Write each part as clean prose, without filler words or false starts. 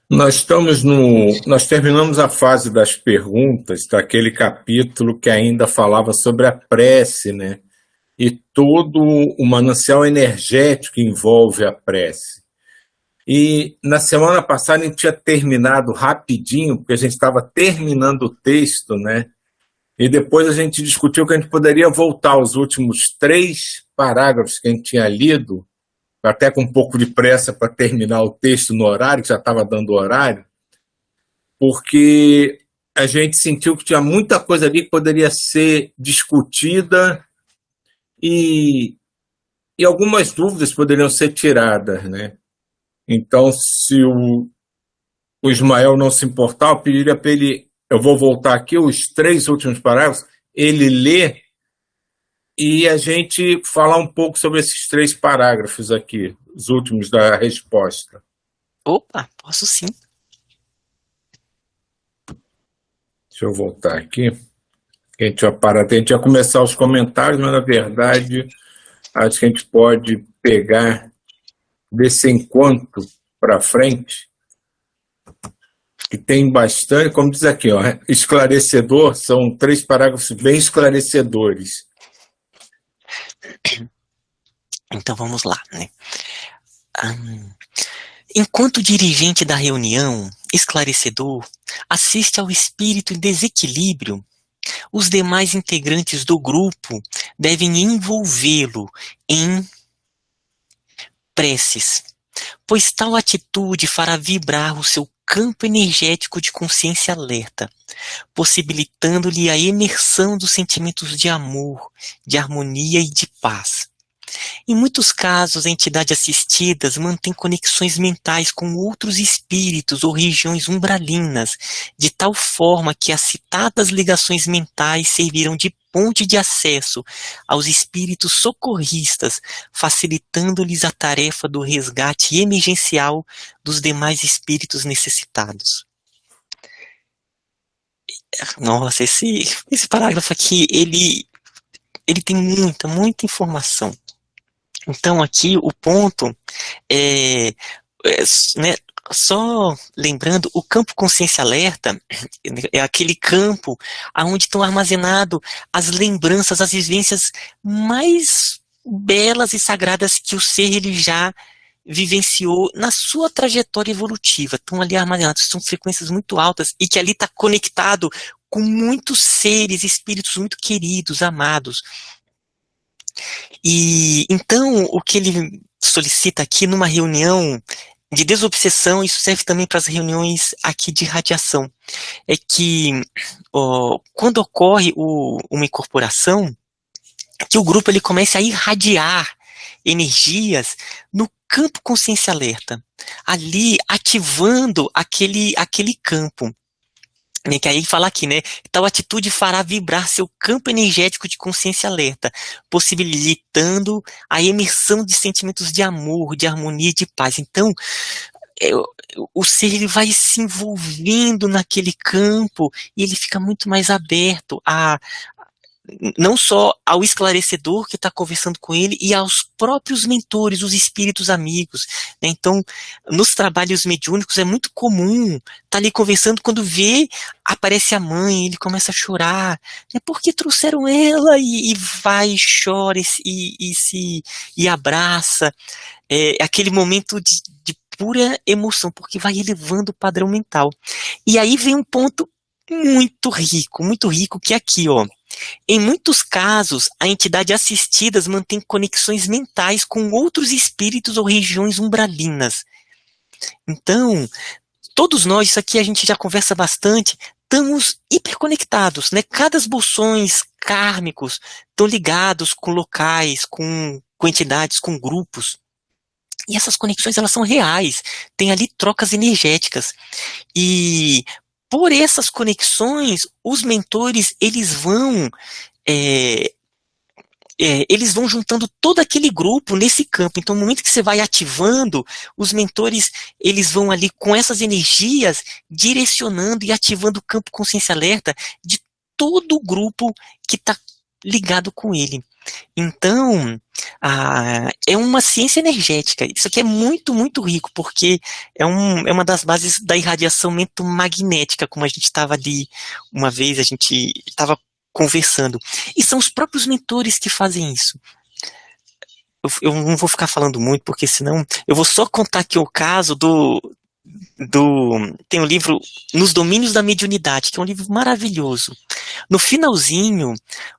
Nós terminamos a fase das perguntas daquele capítulo que ainda falava sobre a prece, né? E todo o manancial energético que envolve a prece. E na semana passada a gente tinha terminado rapidinho, porque a gente estava terminando o texto, né? E depois a gente discutiu que a gente poderia voltar aos últimos 3 parágrafos que a gente tinha lido, até com um pouco de pressa para terminar o texto no horário, que já estava dando horário, porque a gente sentiu que tinha muita coisa ali que poderia ser discutida e, e algumas dúvidas poderiam ser tiradas, né? Então, se o Ismael não se importar, eu pediria para ele, eu vou voltar aqui, os 3 últimos parágrafos, ele lê e a gente falar um pouco sobre esses 3 parágrafos aqui, os últimos da resposta. Opa, posso sim. Deixa eu voltar aqui. A gente ia começar os comentários, mas na verdade acho que a gente pode pegar desse encontro para frente, que tem bastante, como diz aqui, ó, esclarecedor, são 3 parágrafos bem esclarecedores. Então vamos lá, né? Enquanto o dirigente da reunião, esclarecedor, assiste ao espírito em desequilíbrio, os demais integrantes do grupo devem envolvê-lo em preces, pois tal atitude fará vibrar o seu campo energético de consciência alerta, possibilitando-lhe a imersão dos sentimentos de amor, de harmonia e de paz. Em muitos casos, a entidade assistida mantém conexões mentais com outros espíritos ou regiões umbralinas, de tal forma que as citadas ligações mentais servirão de ponte de acesso aos espíritos socorristas, facilitando-lhes a tarefa do resgate emergencial dos demais espíritos necessitados. Nossa, esse parágrafo aqui, ele tem muita informação. Então, aqui o ponto né, só lembrando, o campo consciência alerta é aquele campo onde estão armazenadas as lembranças, as vivências mais belas e sagradas que o ser ele já vivenciou na sua trajetória evolutiva. Estão ali armazenadas, são frequências muito altas e que ali está conectado com muitos seres, espíritos muito queridos, amados. E então o que ele solicita aqui numa reunião de desobsessão, isso serve também para as reuniões aqui de radiação, é que quando ocorre uma incorporação, que o grupo ele comece a irradiar energias no campo consciência alerta, ali ativando aquele campo. Que aí fala aqui, né? Tal atitude fará vibrar seu campo energético de consciência alerta, possibilitando a emersão de sentimentos de amor, de harmonia e de paz. Então, o ser ele vai se envolvendo naquele campo e ele fica muito mais aberto não só ao esclarecedor que está conversando com ele e aos próprios mentores, os espíritos amigos, né? Então, nos trabalhos mediúnicos é muito comum estar ali conversando, quando vê, aparece a mãe, ele começa a chorar, né? Porque trouxeram ela e vai, chora e abraça, aquele momento de pura emoção, porque vai elevando o padrão mental. E aí vem um ponto muito rico, que é aqui, ó. Em muitos casos, a entidade assistida mantém conexões mentais com outros espíritos ou regiões umbralinas. Então, todos nós, isso aqui a gente já conversa bastante, estamos hiperconectados, né? Cada bolsões kármicos estão ligados com locais, com entidades, com grupos. E essas conexões, elas são reais. Tem ali trocas energéticas. E por essas conexões, os mentores, eles vão juntando todo aquele grupo nesse campo. Então, no momento que você vai ativando, os mentores, eles vão ali com essas energias, direcionando e ativando o campo consciência alerta de todo o grupo que está ligado com ele. Então, é uma ciência energética. Isso aqui é muito, muito rico, porque é uma das bases da irradiação magnética, como a gente estava ali uma vez, a gente estava conversando. E são os próprios mentores que fazem isso. Eu não vou ficar falando muito, porque senão eu vou só contar aqui o caso tem um livro Nos Domínios da Mediunidade, que é um livro maravilhoso. No finalzinho,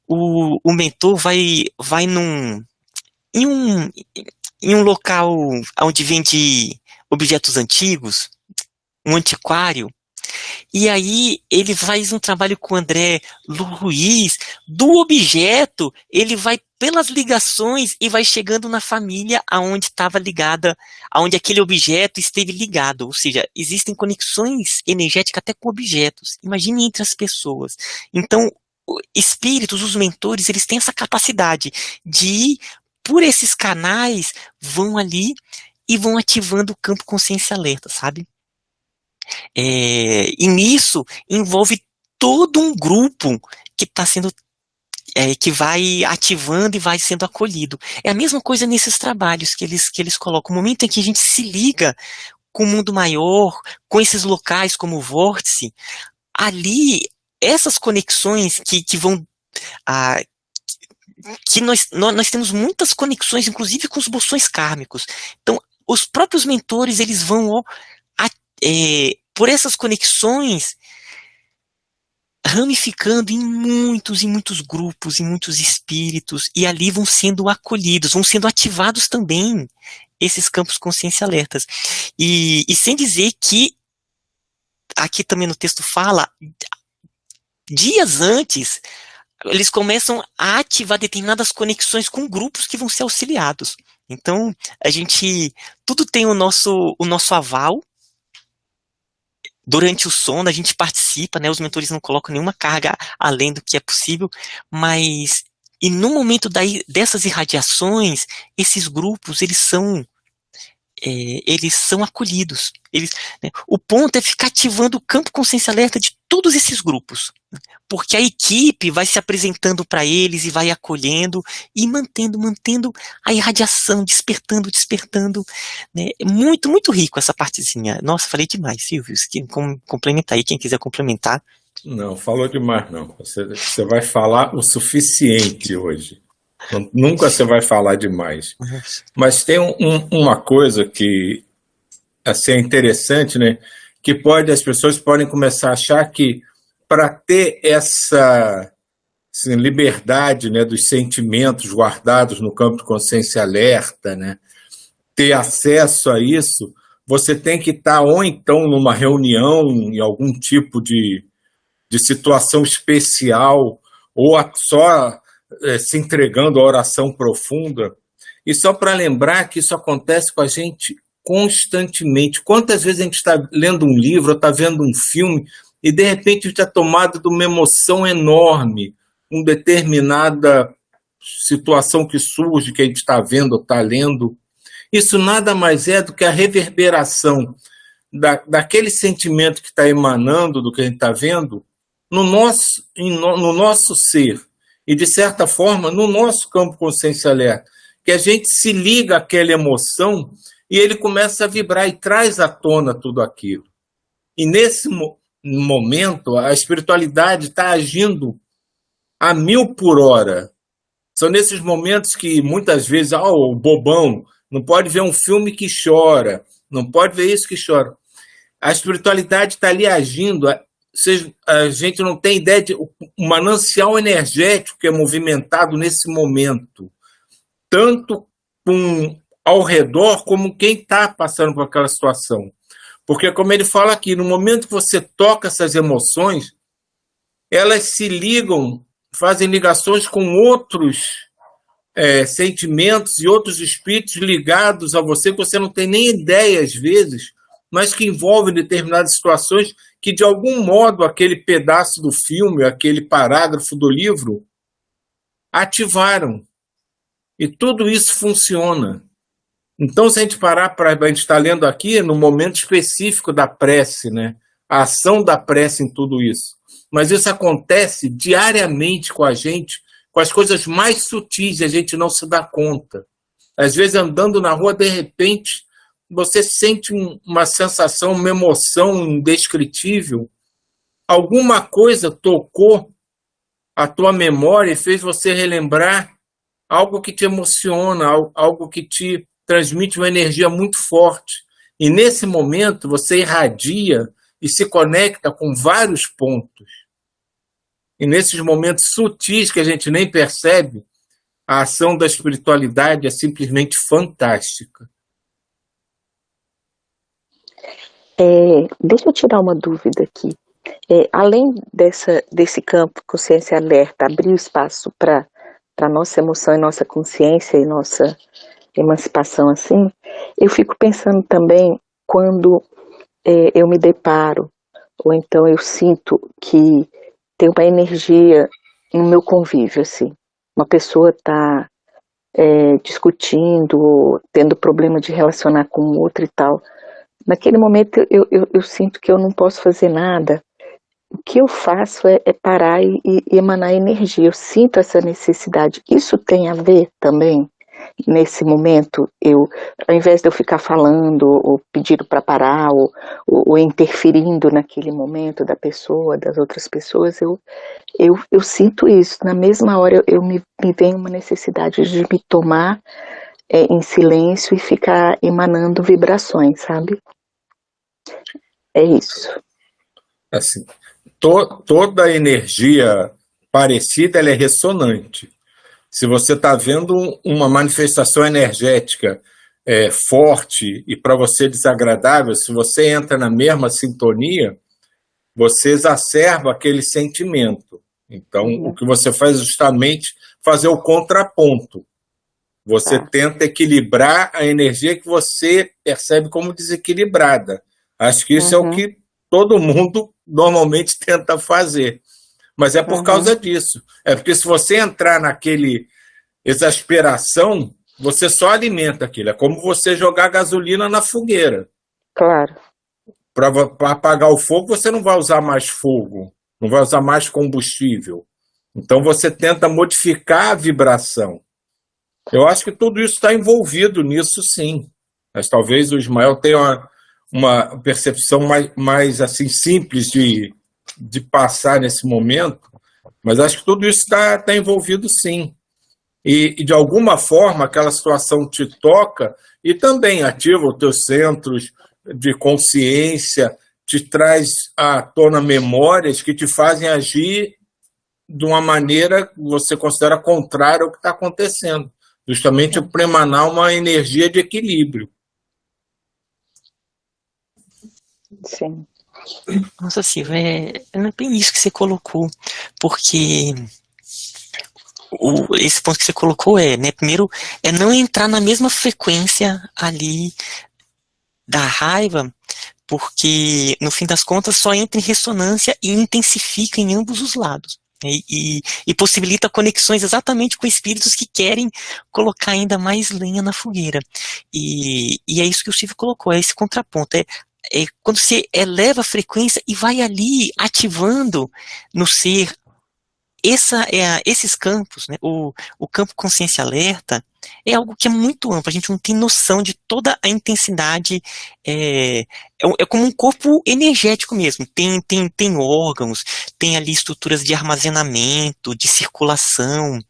o mentor vai em um local onde vende objetos antigos, um antiquário, e aí ele faz um trabalho com o André Luiz, do objeto, ele vai pelas ligações e vai chegando na família aonde estava ligada, aonde aquele objeto esteve ligado, ou seja, existem conexões energéticas até com objetos, imagine entre as pessoas. Então, espíritos, os mentores, eles têm essa capacidade de ir por esses canais, vão ali e vão ativando o campo consciência alerta, sabe? E nisso envolve todo um grupo que está sendo, que vai ativando e vai sendo acolhido. É a mesma coisa nesses trabalhos que eles colocam. O momento em que a gente se liga com o mundo maior, com esses locais como o vórtice, ali, essas conexões que vão... que nós temos muitas conexões, inclusive com os bolsões kármicos. Então, os próprios mentores, eles vão... por essas conexões, ramificando em muitos grupos, em muitos espíritos, e ali vão sendo acolhidos, vão sendo ativados também esses campos consciência alertas. E sem dizer que, aqui também no texto fala, dias antes, eles começam a ativar determinadas conexões com grupos que vão ser auxiliados. Então, tudo tem o nosso aval. Durante o sono, a gente participa, né? Os mentores não colocam nenhuma carga além do que é possível, mas e no momento dessas irradiações, esses grupos, eles são acolhidos. Né? O ponto é ficar ativando o campo consciência alerta de todos esses grupos, porque a equipe vai se apresentando para eles e vai acolhendo e mantendo a irradiação, despertando, né? É muito, muito rico essa partezinha. Nossa, falei demais, Silvio, complementar aí, quem quiser complementar. Não, falou demais não, você vai falar o suficiente hoje. Nunca você vai falar demais. Mas tem uma coisa que assim, é interessante, né? Que as pessoas podem começar a achar que para ter essa assim, liberdade, né, dos sentimentos guardados no campo de consciência alerta, né, ter acesso a isso, você tem que estar ou então numa reunião, em algum tipo de situação especial, ou só se entregando à oração profunda. E só para lembrar que isso acontece com a gente constantemente. Quantas vezes a gente está lendo um livro, ou está vendo um filme, e de repente a gente é tomado de uma emoção enorme, com determinada situação que surge, que a gente está vendo ou está lendo. Isso nada mais é do que a reverberação daquele sentimento que está emanando do que a gente está vendo no nosso ser. E, de certa forma, no nosso campo consciência alerta, que a gente se liga àquela emoção e ele começa a vibrar e traz à tona tudo aquilo. E nesse momento, a espiritualidade está agindo a 1000 por hora. São nesses momentos que, muitas vezes, o bobão não pode ver um filme que chora, não pode ver isso que chora. A espiritualidade está ali agindo... A gente não tem ideia de um manancial energético que é movimentado nesse momento, tanto ao redor como quem está passando por aquela situação. Porque, como ele fala aqui, no momento que você toca essas emoções, elas se ligam, fazem ligações com outros sentimentos e outros espíritos ligados a você, que você não tem nem ideia, às vezes, mas que envolvem determinadas situações que, de algum modo, aquele pedaço do filme, aquele parágrafo do livro, ativaram. E tudo isso funciona. Então, se a gente parar a gente está lendo aqui no momento específico da prece, né? A ação da prece em tudo isso. Mas isso acontece diariamente com a gente com as coisas mais sutis, a gente não se dá conta. Às vezes, andando na rua, de repente, você sente uma sensação, uma emoção indescritível. Alguma coisa tocou a tua memória e fez você relembrar algo que te emociona, algo que te transmite uma energia muito forte. E nesse momento você irradia e se conecta com vários pontos. E nesses momentos sutis que a gente nem percebe, a ação da espiritualidade é simplesmente fantástica. Deixa eu tirar uma dúvida aqui. Além desse campo consciência alerta, abrir o espaço para nossa emoção e nossa consciência e nossa emancipação assim, eu fico pensando também quando eu me deparo, ou então eu sinto que tem uma energia no meu convívio, assim, uma pessoa está discutindo, ou tendo problema de relacionar com outra e tal. Naquele momento eu sinto que eu não posso fazer nada. O que eu faço é parar e emanar energia. Eu sinto essa necessidade. Isso tem a ver também, nesse momento, ao invés de eu ficar falando, ou pedindo para parar, ou interferindo naquele momento da pessoa, das outras pessoas, eu sinto isso. Na mesma hora me vem uma necessidade de me tomar em silêncio e ficar emanando vibrações, sabe? É isso. Assim, toda energia parecida, ela é ressonante. Se você está vendo uma manifestação energética forte e para você desagradável, se você entra na mesma sintonia, você exacerba aquele sentimento. Então, o que você faz é justamente fazer o contraponto. Você tenta equilibrar a energia que você percebe como desequilibrada. Acho que isso é o que todo mundo normalmente tenta fazer. Mas é por causa disso. É porque se você entrar naquele exasperação, você só alimenta aquilo. É como você jogar gasolina na fogueira. Claro. Para apagar o fogo, você não vai usar mais fogo, não vai usar mais combustível. Então você tenta modificar a vibração. Eu acho que tudo isso está envolvido nisso, sim. Mas talvez o Ismael tenha uma percepção mais assim, simples de passar nesse momento, mas acho que tudo isso está envolvido, sim. E, de alguma forma, aquela situação te toca e também ativa os teus centros de consciência, te traz à tona memórias que te fazem agir de uma maneira que você considera contrária ao que está acontecendo, justamente para emanar uma energia de equilíbrio. Sim. Nossa, Silvia, é bem isso que você colocou, porque esse ponto que você colocou né, primeiro, é não entrar na mesma frequência ali da raiva, porque, no fim das contas, só entra em ressonância e intensifica em ambos os lados. E possibilita conexões exatamente com espíritos que querem colocar ainda mais lenha na fogueira. E é isso que o Silvio colocou, é esse contraponto. É quando você eleva a frequência e vai ali ativando no ser esses campos, né? O campo consciência alerta é algo que é muito amplo, a gente não tem noção de toda a intensidade, é como um corpo energético mesmo, tem órgãos, tem ali estruturas de armazenamento, de circulação,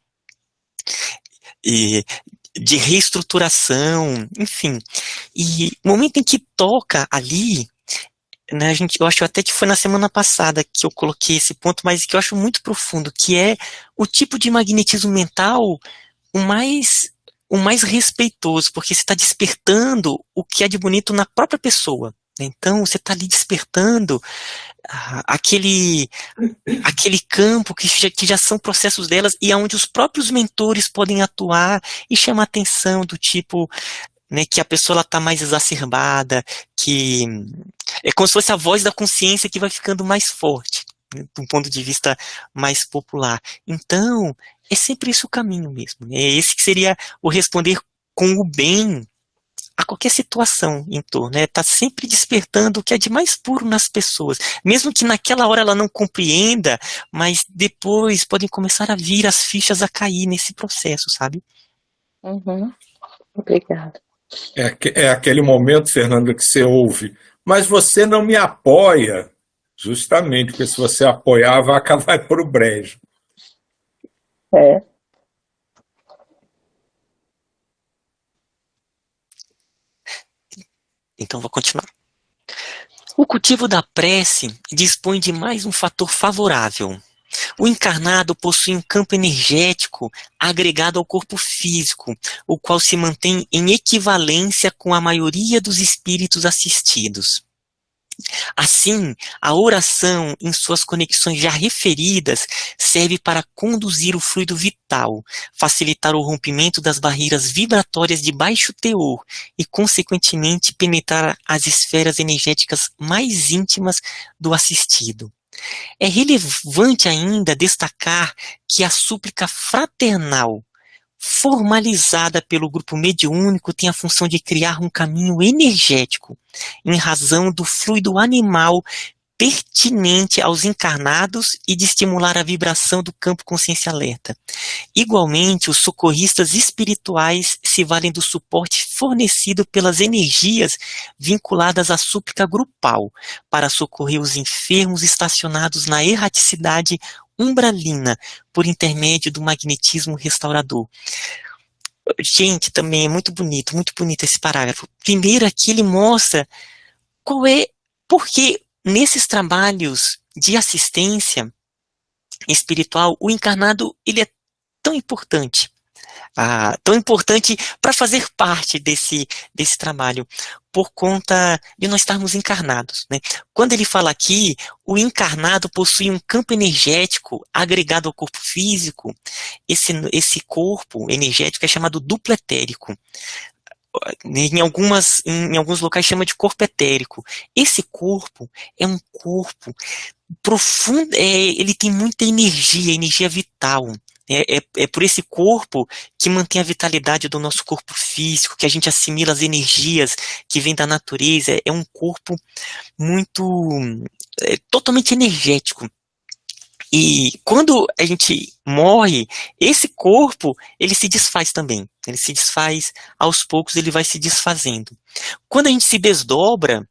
de reestruturação, enfim. E no momento em que toca ali, né, eu acho até que foi na semana passada que eu coloquei esse ponto, mas que eu acho muito profundo, que é o tipo de magnetismo mental o mais respeitoso, porque você está despertando o que é de bonito na própria pessoa. Então, você está ali despertando aquele campo que já são processos delas e onde os próprios mentores podem atuar e chamar atenção do tipo, né, que a pessoa está mais exacerbada, que é como se fosse a voz da consciência que vai ficando mais forte, né, de um ponto de vista mais popular. Então, é sempre esse o caminho mesmo. É esse que seria o responder com o bem a qualquer situação em torno, né? Tá sempre despertando o que é de mais puro nas pessoas, mesmo que naquela hora ela não compreenda, mas depois podem começar a vir as fichas a cair nesse processo, sabe? Uhum. Obrigada. É aquele momento, Fernanda, que você ouve, mas você não me apoia, justamente, porque se você apoiar, a vaca vai para o brejo. É. Então vou continuar. O cultivo da prece dispõe de mais um fator favorável. O encarnado possui um campo energético agregado ao corpo físico, o qual se mantém em equivalência com a maioria dos espíritos assistidos. Assim, a oração, em suas conexões já referidas, serve para conduzir o fluido vital, facilitar o rompimento das barreiras vibratórias de baixo teor e, consequentemente, penetrar as esferas energéticas mais íntimas do assistido. É relevante ainda destacar que a súplica fraternal, formalizada pelo grupo mediúnico, tem a função de criar um caminho energético, em razão do fluido animal pertinente aos encarnados e de estimular a vibração do campo consciência alerta. Igualmente, os socorristas espirituais se valem do suporte fornecido pelas energias vinculadas à súplica grupal para socorrer os enfermos estacionados na erraticidade umbralina por intermédio do magnetismo restaurador. Gente, também é muito bonito esse parágrafo. Primeiro aqui ele mostra por que nesses trabalhos de assistência espiritual o encarnado ele é tão importante para fazer parte desse trabalho, por conta de nós estarmos encarnados, né? Quando ele fala aqui, o encarnado possui um campo energético agregado ao corpo físico, esse corpo energético é chamado duplo etérico. Em alguns locais chama de corpo etérico. Esse corpo é um corpo profundo, ele tem muita energia vital. É por esse corpo que mantém a vitalidade do nosso corpo físico, que a gente assimila as energias que vêm da natureza. É um corpo totalmente energético. E quando a gente morre, esse corpo, ele se desfaz também. Ele se desfaz aos poucos, ele vai se desfazendo. Quando a gente se desdobra,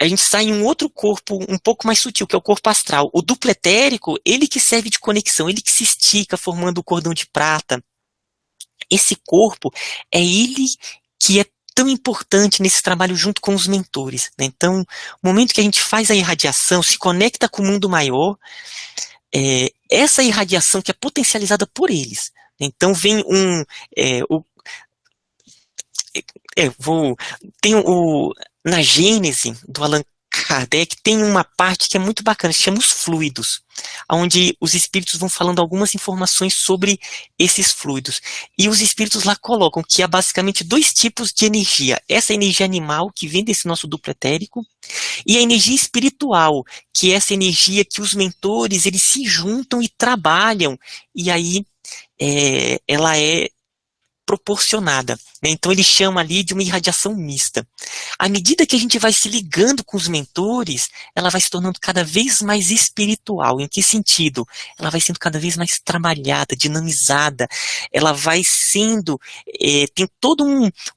a gente sai em um outro corpo um pouco mais sutil, que é o corpo astral. O duplo etérico, ele que serve de conexão, ele que se estica formando o cordão de prata. Esse corpo é ele que é tão importante nesse trabalho junto com os mentores, né? Então, no momento que a gente faz a irradiação, se conecta com o mundo maior, essa irradiação que é potencializada por eles. Então, vem na Gênese do Allan Kardec tem uma parte que é muito bacana, se chama os fluidos, onde os espíritos vão falando algumas informações sobre esses fluidos. E os espíritos lá colocam que há basicamente 2 tipos de energia. Essa energia animal, que vem desse nosso duplo etérico, e a energia espiritual, que é essa energia que os mentores, eles se juntam e trabalham, e aí ela é proporcionada, né? Então ele chama ali de uma irradiação mista. À medida que a gente vai se ligando com os mentores, ela vai se tornando cada vez mais espiritual. Em que sentido? Ela vai sendo cada vez mais trabalhada, dinamizada, ela vai sendo, tem toda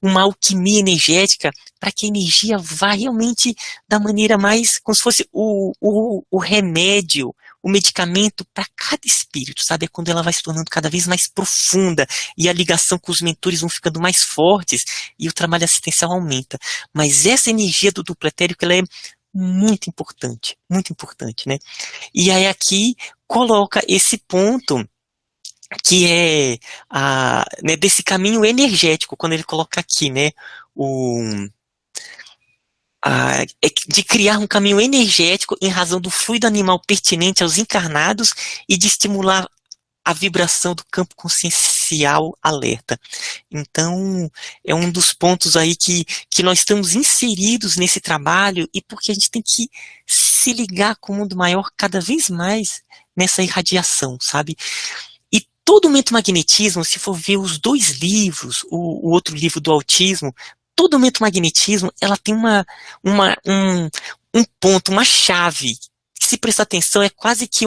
uma alquimia energética para que a energia vá realmente da maneira mais, como se fosse o remédio, o medicamento para cada espírito, sabe? É quando ela vai se tornando cada vez mais profunda e a ligação com os mentores vão ficando mais fortes e o trabalho assistencial aumenta. Mas essa energia do duplo etérico, ela é muito importante, né? E aí aqui coloca esse ponto que é né, desse caminho energético, quando ele coloca aqui, né, de criar um caminho energético em razão do fluido animal pertinente aos encarnados e de estimular a vibração do campo consciencial alerta. Então, é um dos pontos aí que nós estamos inseridos nesse trabalho e porque a gente tem que se ligar com o mundo maior cada vez mais nessa irradiação, sabe? E todo o mentomagnetismo, se for ver os 2 livros, o outro livro do autismo, todo mentomagnetismo, ela tem um ponto, uma chave, que se prestar atenção é quase que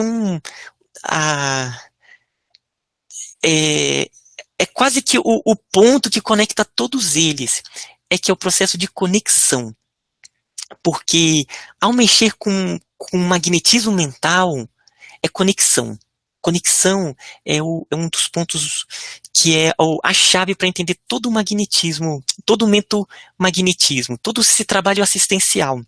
é quase que o ponto que conecta todos eles, é que é o processo de conexão. Porque ao mexer com magnetismo mental, é conexão. Conexão é um dos pontos que é a chave para entender todo o magnetismo, todo o mentomagnetismo, todo esse trabalho assistencial.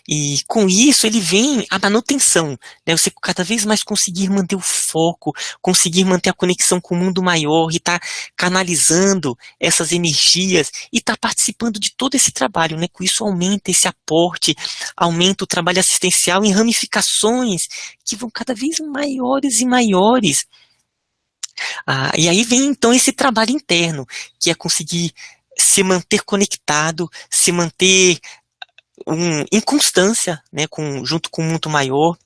E com isso ele vem a manutenção, né? Você cada vez mais conseguir manter o foco, conseguir manter a conexão com o mundo maior e tá canalizando essas energias e tá participando de todo esse trabalho, né? Com isso aumenta esse aporte, aumenta o trabalho assistencial em ramificações que vão cada vez maiores e maiores. E aí vem então esse trabalho interno, que é conseguir se manter conectado, se manter em constância, né, junto com o mundo maior,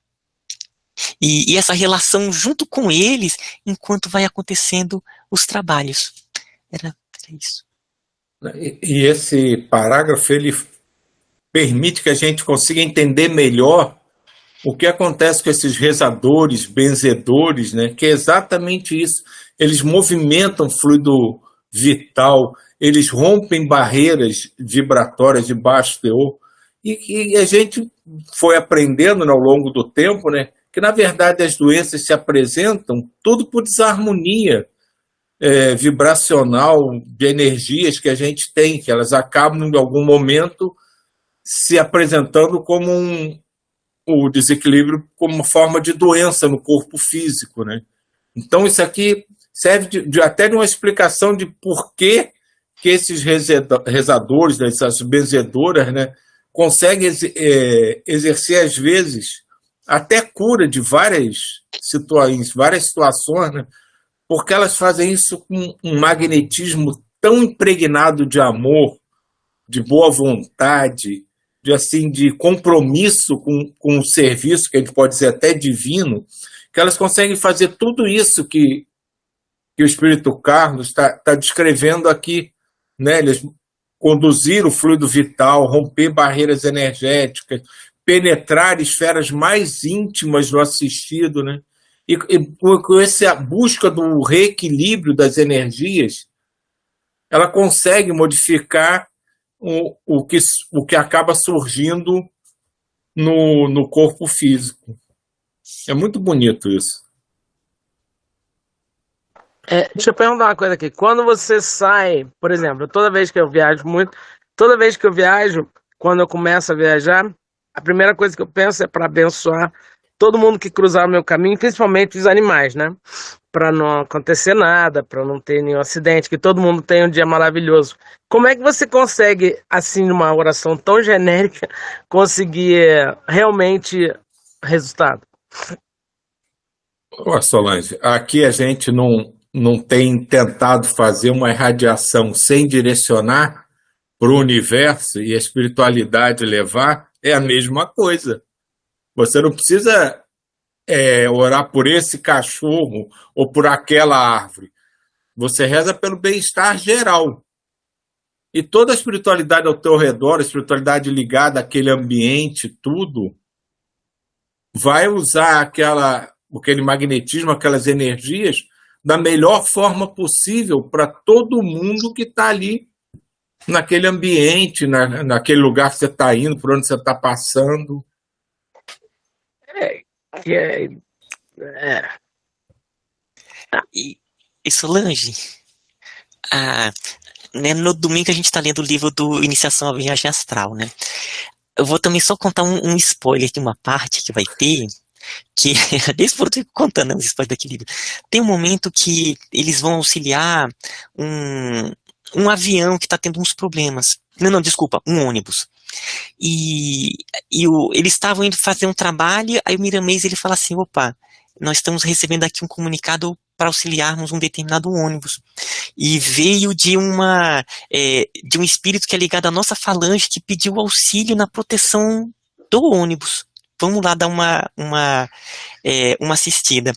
e essa relação junto com eles, enquanto vai acontecendo os trabalhos. Era isso. E esse parágrafo, ele permite que a gente consiga entender melhor o que acontece com esses rezadores, benzedores, né, que é exatamente isso. Eles movimentam o fluido vital, eles rompem barreiras vibratórias de baixo teor, e a gente foi aprendendo, né, ao longo do tempo, né, que, na verdade, as doenças se apresentam tudo por desarmonia vibracional de energias que a gente tem, que elas acabam, em algum momento, se apresentando como o desequilíbrio como uma forma de doença no corpo físico, né? Então, isso aqui serve até de uma explicação de por que esses rezadores, né, essas benzedoras, né, consegue exercer, às vezes, até cura de várias situações, né? Porque elas fazem isso com um magnetismo tão impregnado de amor, de boa vontade, de compromisso com o serviço, que a gente pode dizer até divino, que elas conseguem fazer tudo isso que o Espírito Carlos está descrevendo aqui, né? Eles conduzir o fluido vital, romper barreiras energéticas, penetrar esferas mais íntimas do assistido, né? E com essa busca do reequilíbrio das energias, ela consegue modificar o que acaba surgindo no corpo físico. É muito bonito isso. Deixa eu perguntar uma coisa aqui. Quando você sai, por exemplo, toda vez que eu viajo, quando eu começo a viajar, a primeira coisa que eu penso é para abençoar todo mundo que cruzar o meu caminho, principalmente os animais, né? Para não acontecer nada, para não ter nenhum acidente, que todo mundo tenha um dia maravilhoso. Como é que você consegue, assim, numa oração tão genérica, conseguir realmente resultado? Solange, aqui a gente não tem tentado fazer uma irradiação sem direcionar para o universo e a espiritualidade levar, é a mesma coisa. Você não precisa orar por esse cachorro ou por aquela árvore. Você reza pelo bem-estar geral. E toda a espiritualidade ao teu redor, a espiritualidade ligada àquele ambiente, tudo, vai usar aquele magnetismo, aquelas energias, da melhor forma possível para todo mundo que está ali naquele ambiente, naquele lugar que você está indo, por onde você está passando. E Solange, né, no domingo a gente está lendo o livro do Iniciação à Viagem Astral, né? Eu vou também só contar um spoiler de uma parte que vai ter, que, desde por eu fico contando os spoilers daquele livro. Tem um momento que eles vão auxiliar um avião que está tendo uns problemas. Não, desculpa, um ônibus. E eles estavam indo fazer um trabalho, aí o Miramês ele fala assim, opa, nós estamos recebendo aqui um comunicado para auxiliarmos um determinado ônibus. E veio de um espírito que é ligado à nossa falange, que pediu auxílio na proteção do ônibus. Vamos lá dar uma assistida.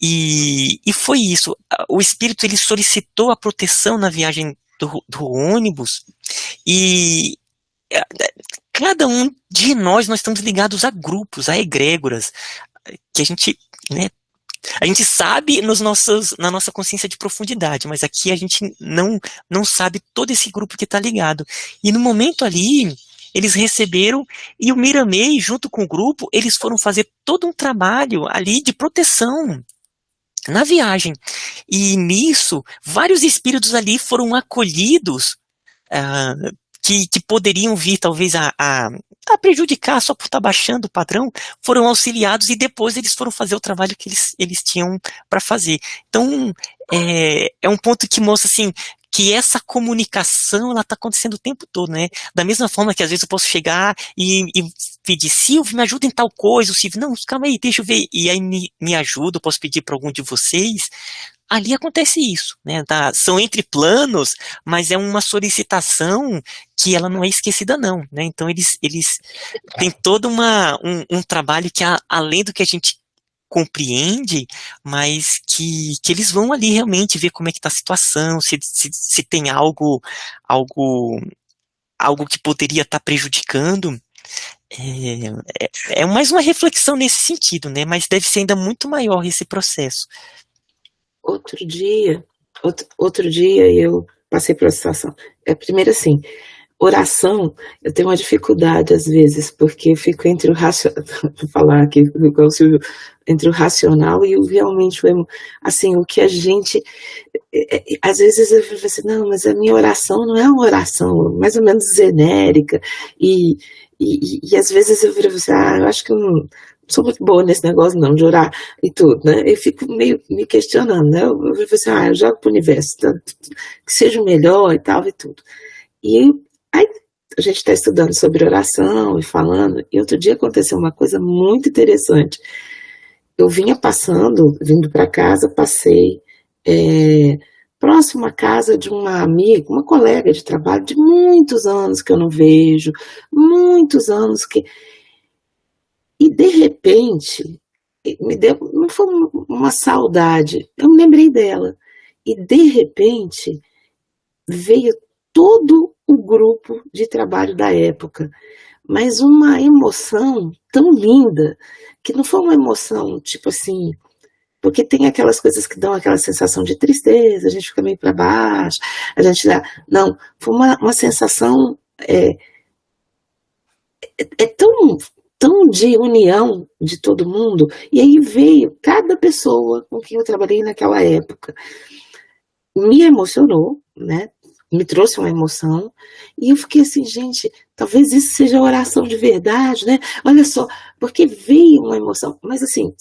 E foi isso. O espírito ele solicitou a proteção na viagem do ônibus, e é, cada um de nós estamos ligados a grupos, a egrégoras, que né, a gente sabe na nossa consciência de profundidade, mas aqui a gente não sabe todo esse grupo que está ligado. E no momento ali, eles receberam, e o Miramei, junto com o grupo, eles foram fazer todo um trabalho ali de proteção na viagem. E nisso, vários espíritos ali foram acolhidos, que poderiam vir talvez a prejudicar só por estar baixando o padrão, foram auxiliados e depois eles foram fazer o trabalho que eles tinham para fazer. Então, é um ponto que mostra assim, que essa comunicação ela está acontecendo o tempo todo, né? Da mesma forma que às vezes eu posso chegar e pedir, Silvio, me ajuda em tal coisa, o Silvio, não, calma aí, deixa eu ver, e aí me ajuda, eu posso pedir para algum de vocês. Ali acontece isso, né? São entre planos, mas é uma solicitação que ela não é esquecida não, né? Então eles têm todo um trabalho que além do que a gente compreende, mas que eles vão ali realmente ver como é que está a situação, se tem algo que poderia estar prejudicando. É mais uma reflexão nesse sentido, né? Mas deve ser ainda muito maior esse processo. Outro dia eu passei por uma situação. Primeiro assim, oração, eu tenho uma dificuldade às vezes, porque eu fico entre o racional, vou falar aqui, entre o racional e o realmente, assim, o que a gente, às vezes eu falo assim, não, mas a minha oração não é uma oração mais ou menos genérica, e às vezes eu viro assim, eu acho que eu não sou muito boa nesse negócio não, de orar e tudo, né, eu fico meio me questionando, né, eu viro assim, eu jogo pro universo, que seja o melhor e tal e tudo, e aí a gente está estudando sobre oração e falando, e outro dia aconteceu uma coisa muito interessante. Eu vinha vindo para casa, passei próximo à casa de uma amiga, uma colega de trabalho de muitos anos que eu não vejo, muitos anos que... E de repente, me deu, não foi uma saudade, eu me lembrei dela. E de repente, veio todo o grupo de trabalho da época, mas uma emoção tão linda, que não foi uma emoção tipo assim, porque tem aquelas coisas que dão aquela sensação de tristeza, a gente fica meio para baixo, a gente dá, não, foi uma sensação tão de união de todo mundo, e aí veio cada pessoa com quem eu trabalhei naquela época, me emocionou, né? Me trouxe uma emoção, e eu fiquei assim, gente, talvez isso seja oração de verdade, né? Olha só, porque veio uma emoção, mas assim,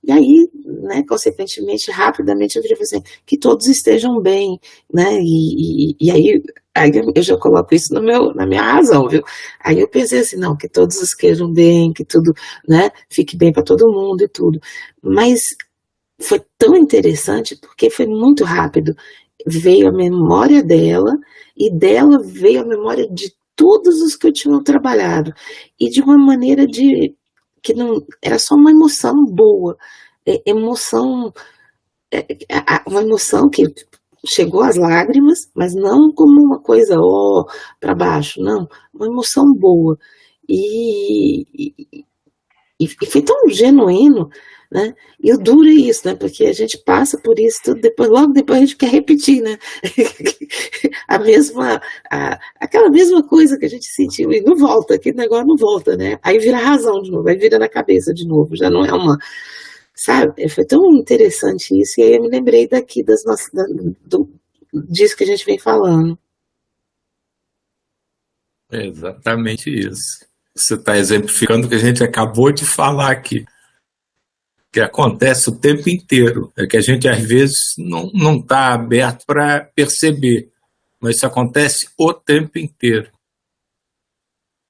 e aí, né, consequentemente, rapidamente eu diria assim, que todos estejam bem, né? E aí eu já coloco isso na minha razão, viu? Aí eu pensei assim, não, que todos estejam bem, que tudo, né, fique bem para todo mundo e tudo. Mas foi tão interessante porque foi muito rápido. Veio a memória dela, e dela veio a memória de todos os que eu tinha trabalhado, e de uma maneira que não era só uma emoção boa, uma emoção que chegou às lágrimas, mas não como uma coisa para baixo, não, uma emoção boa, e foi tão genuíno, né? E o duro é isso, né? Porque a gente passa por isso tudo, logo depois a gente quer repetir, né? Aquela mesma coisa que a gente sentiu e não volta, aquele negócio não volta, né? Aí vira razão de novo, aí vira na cabeça de novo, já não é uma, sabe? Foi tão interessante isso, e aí eu me lembrei daqui disso que a gente vem falando. É exatamente isso. Você está exemplificando o que a gente acabou de falar aqui, que acontece o tempo inteiro, é que a gente às vezes não está aberto para perceber, mas isso acontece o tempo inteiro.